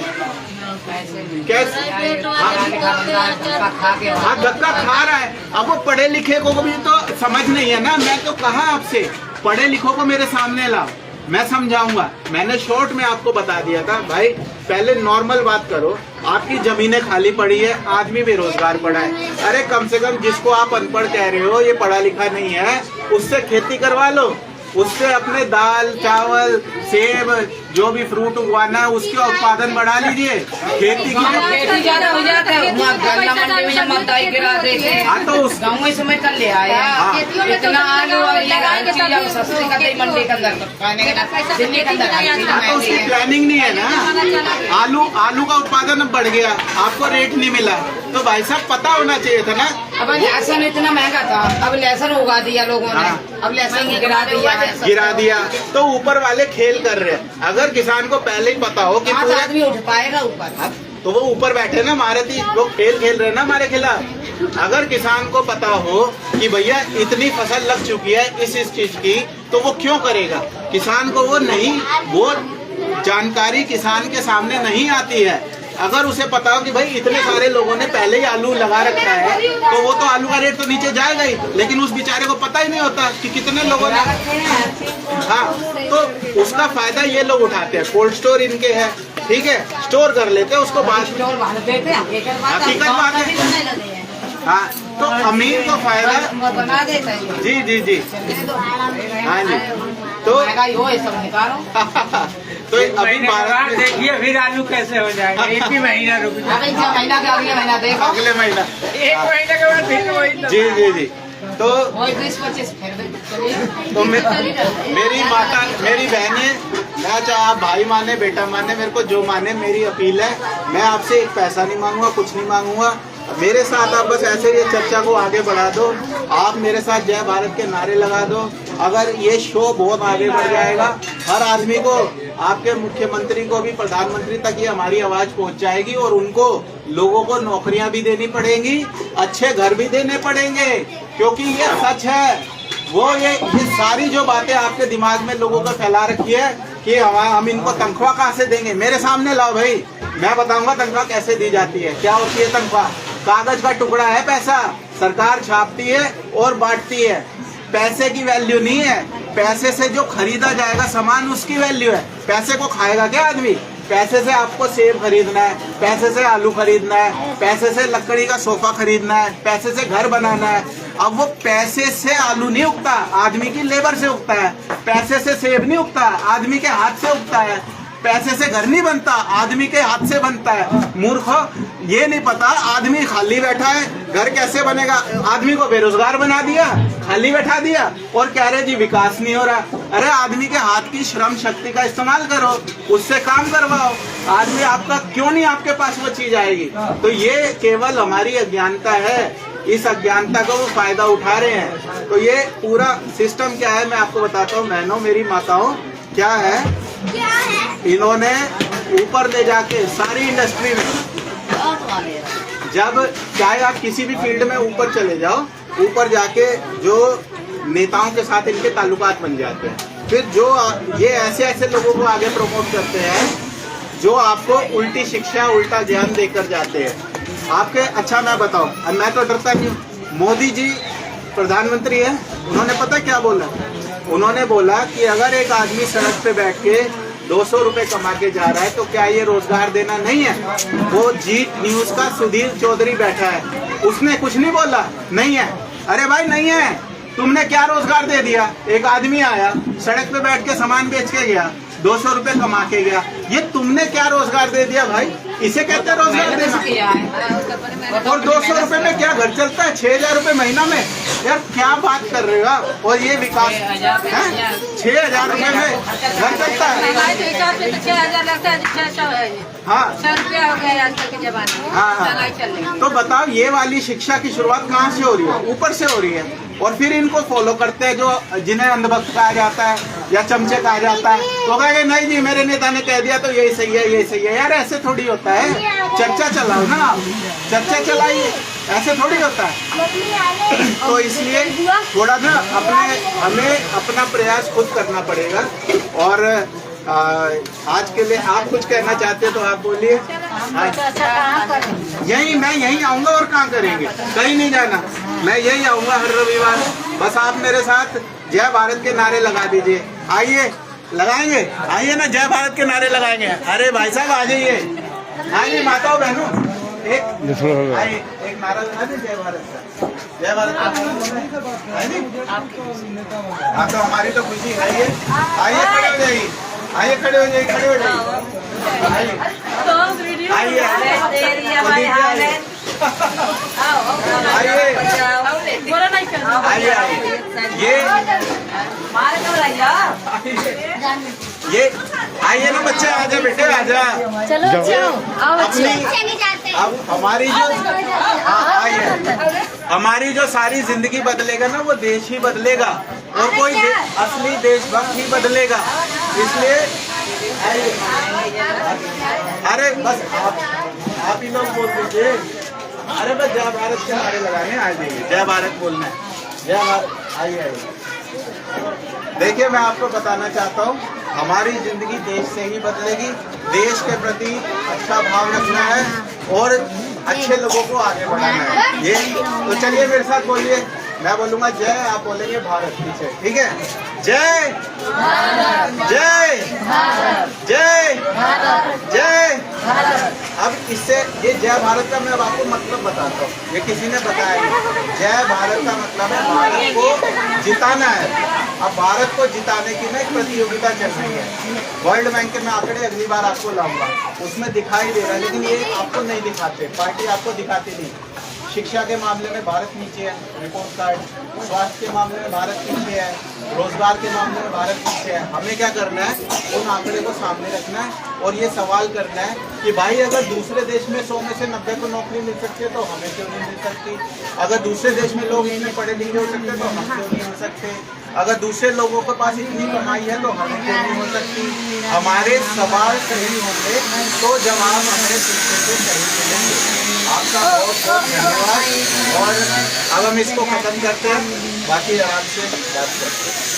S1: कैसे?
S2: प्राइवेट वाले भी करते हैं,
S1: हाँ, धक्का खा रहा है। अब वो पढ़े लिखे को भी तो समझ नहीं है ना। मैं तो कहा आपसे, पढ़े लिखों को मेरे सामने लाओ, मैं समझाऊंगा। मैंने शॉर्ट में आपको बता दिया था भाई, पहले नॉर्मल बात करो। आपकी जमीनें खाली पड़ी है, आदमी बेरोजगार पड़ा है। अरे कम से कम जिसको आप अनपढ़ कह रहे हो, ये पढ़ा लिखा नहीं है, उससे खेती करवा लो, उससे अपने दाल चावल सेब जो भी फ्रूट उगवाना है उसका उत्पादन बढ़ा लीजिए। खेती की
S3: खेती ज्यादा हो जाता है, वहाँ गन्ना मंडी में जब मकई गिरा देते हैं।
S1: हाँ तो उस
S3: गाँव में समय कर ले आया।
S1: हाँ।
S3: इतना आलू और ये हर चीज अब सस्ती कर दी मंडी के अंदर, खाने के अंदर, दिल्ली के अंदर हर चीज
S1: हाँ तो उसकी
S3: महंगी है।
S1: प्लानिंग नहीं है ना। आलू का उत्पादन अब बढ़ गया, आपको रेट नहीं मिला, तो भाई साहब पता होना चाहिए था ना।
S3: अब लहसुन इतना महंगा था, अब लहसुन उगा दिया लोगों ने,
S1: हाँ।
S3: अब लहसुन
S1: गिरा दिया तो ऊपर वाले खेल कर रहे हैं। अगर किसान को पहले ही पता हो कि पूरे
S3: आदमी उठ पाएगा ऊपर,
S1: तो वो ऊपर बैठे ना महारथी, वो खेल खेल रहे हैं ना हमारे खिलाफ। अगर किसान को पता हो कि भैया इतनी फसल लग चुकी है इस चीज की, तो वो क्यों करेगा? किसान को वो जानकारी किसान के सामने नहीं आती है। अगर उसे पता हो कि भाई इतने सारे लोगों ने पहले ही आलू लगा रखा है, तो वो तो आलू का रेट तो नीचे जाएगा ही, लेकिन उस बेचारे को पता ही नहीं होता कि कितने लोगों ने। हाँ, तो उसका फायदा ये लोग उठाते हैं। कोल्ड स्टोर इनके है, ठीक है, स्टोर कर लेते हैं उसको, बाद हकीकत बात है। हाँ, तो अमीर को फायदा
S3: बना देता है।
S1: जी जी जी, हाँ जी। तो तो अभी भारत में
S4: देखिए फिर आलू कैसे हो जाएगा। एक ही महीना रुक जाए,
S3: महीना के अगले महीना देखो,
S1: अगले महीना,
S4: एक महीने के बाद फिर वही।
S1: जी जी जी। तो
S3: 20-25
S1: तो मेरी माता, मेरी बहनें, मैं चाहे आप भाई माने बेटा माने, मेरे को जो माने, मेरी अपील है, मैं आपसे एक पैसा नहीं मांगूंगा, कुछ नहीं मांगूंगा। मेरे साथ आप बस ऐसे ये चर्चा को आगे बढ़ा दो। आप मेरे साथ जय भारत के नारे लगा दो। अगर ये शो बहुत आगे बढ़ जाएगा, हर आदमी को, आपके मुख्यमंत्री को भी, प्रधानमंत्री तक ये हमारी आवाज पहुंच जाएगी, और उनको, लोगों को नौकरियां भी देनी पड़ेंगी, अच्छे घर भी देने पड़ेंगे, क्योंकि ये सच है। वो ये सारी जो बातें आपके दिमाग में लोगों को फैला रखी है कि हम इनको तनख्वाह कहाँ से देंगे, मेरे सामने लाओ भाई, मैं बताऊंगा तनख्वाह कैसे दी जाती है, क्या होती है तनख्वाह। कागज का टुकड़ा है पैसा, सरकार छापती है और बांटती है। पैसे की वैल्यू नहीं है, पैसे से जो खरीदा जाएगा सामान उसकी वैल्यू है। पैसे को खाएगा क्या आदमी? पैसे से आपको सेब खरीदना है, पैसे से आलू खरीदना है, पैसे से लकड़ी का सोफा खरीदना है, पैसे से घर बनाना है। अब वो पैसे से आलू नहीं उगता, आदमी की लेबर से उगता है। पैसे से सेब नहीं उगता, आदमी के हाथ से उगता है। पैसे से घर नहीं बनता, आदमी के हाथ से बनता है। मूर्खो, ये नहीं पता आदमी खाली बैठा है, घर कैसे बनेगा? आदमी को बेरोजगार बना दिया, खाली बैठा दिया, और कह रहे जी विकास नहीं हो रहा। अरे आदमी के हाथ की श्रम शक्ति का इस्तेमाल करो, उससे काम करवाओ। आदमी आपका क्यों नहीं, आपके पास वो चीज आएगी? तो ये केवल हमारी अज्ञानता है, इस अज्ञानता का वो फायदा उठा रहे हैं। तो ये पूरा सिस्टम क्या है मैं आपको बताता हूँ। बहनों, मेरी माताओं, क्या है, इन्होंने ऊपर ले जाके सारी इंडस्ट्री में, जब चाहे आप किसी भी फील्ड में ऊपर चले जाओ, ऊपर जाके जो नेताओं के साथ इनके ताल्लुकात बन जाते हैं, फिर जो ये ऐसे ऐसे लोगों को आगे प्रमोट करते हैं जो आपको उल्टी शिक्षा, उल्टा ज्ञान देकर जाते हैं आपके। अच्छा मैं बताऊं, अब मैं तो डरता नहीं हूँ। मोदी जी प्रधानमंत्री है, उन्होंने पता क्या बोला? उन्होंने बोला कि अगर एक आदमी सड़क पे बैठ के 200 रुपए कमा के जा रहा है तो क्या ये रोजगार देना नहीं है? वो जी न्यूज का सुधीर चौधरी बैठा है, उसने कुछ नहीं बोला, नहीं है। अरे भाई नहीं है, तुमने क्या रोजगार दे दिया? एक आदमी आया, सड़क पे बैठ के सामान बेच के गया, 200 रुपए कमा के गया, ये तुमने क्या रोजगार दे दिया भाई? इसे कहते हैं रोजगार देना। और 200 रुपए में क्या घर चलता है? 6,000 रुपए महीना में? यार क्या बात कर रहे हो आप? और ये विकास है, 6,000 रुपए में घर चलता है?
S2: 6,000 लगता है, 600 है।
S1: हाँ
S2: 100 रुपया हो गया आजकल के जमाने में।
S1: हाँ, तो बताओ ये वाली शिक्षा की शुरुआत कहाँ से हो रही है? ऊपर से हो रही है। और फिर इनको फॉलो करते हैं जो, जिन्हें अंधभक्त कहा जाता है या चमचे कहा जाता है, तो कहेंगे नहीं जी मेरे नेता ने कह दिया तो यही सही है, यही सही है। यार ऐसे थोड़ी होता है, चर्चा चलाओ ना आप, चर्चा चलाइए, ऐसे थोड़ी होता है। तो इसलिए थोड़ा ना हमें अपना प्रयास खुद करना पड़ेगा। और आज के लिए आप कुछ कहना चाहते हैं तो आप बोलिए। हाँ। यही मैं यहीं आऊंगा और कहाँ करेंगे, कहीं नहीं जाना, मैं यही आऊंगा हर रविवार। बस आप मेरे साथ जय भारत के नारे लगा दीजिए। आइए लगाएंगे, आइए ना, जय भारत के नारे लगाएंगे। अरे भाई साहब आ जाइए, आइए माताओं बहनों, आइए एक नारा लगा दे जय भारत का। जय भारत का हाँ, तो हमारी तो खुशी। आइए आइए खड़े हो जाइए, आइए खड़े हो जाइए, खड़े हो जाइए, आइए आइए ये आइए ना बच्चे, आजा बेटे आजा।
S2: चलो आओ
S1: अब हमारी जो आइए, हमारी जो सारी जिंदगी बदलेगा ना, वो देश ही बदलेगा, और कोई असली देशभक्त ही बदलेगा। इसलिए अरे बस आप ही लोग बोल दीजिए। अरे बस जय भारत के नारे लगाने आ जाइए, जय भारत बोलना है, जय भारत। आइए आइए, देखिए मैं आपको बताना चाहता हूँ, हमारी जिंदगी देश से ही बदलेगी। देश के प्रति अच्छा भाव रखना है और अच्छे लोगों को आगे बढ़ाना है। ये तो चलिए मेरे साथ बोलिए, मैं बोलूंगा जय, आप बोलेंगे भारत, पीछे, ठीक है? जय जय जय जय। अब इससे ये जय भारत का मैं अब आपको मतलब बताता हूँ, ये किसी ने बताया नहीं। जय भारत का मतलब है भारत को जिताना है। अब भारत को जिताने की ना एक प्रतियोगिता चल रही है। वर्ल्ड बैंक के मैं आंकड़े अगली बार आपको लाऊंगा, उसमें दिखाई दे रहा है, लेकिन ये आपको नहीं दिखाते, पार्टी आपको दिखाती नहीं। शिक्षा के मामले में भारत नीचे है, रिपोर्ट कार्ड। स्वास्थ्य के मामले में भारत पीछे है, रोजगार के मामले में भारत पीछे है। हमें क्या करना है, उन आंकड़े को सामने रखना है और ये सवाल करना है कि भाई अगर दूसरे देश में 100 में से 90 को नौकरी मिल सकती है तो हमें क्यों नहीं मिल सकती? अगर दूसरे देश में लोग इतने पढ़े लिखे हो सकते तो हम क्यों नहीं हो सकते? अगर दूसरे लोगों के पास इतनी कमाई है तो हमें क्यों नहीं हो सकती? हमारे सवाल सही होंगे तो जवाब हमारे शिक्षक से सही मिलेंगे। आपका बहुत बहुत धन्यवाद। और अब हम इसको खत्म करते हैं, बाकी आराम से बात करते हैं।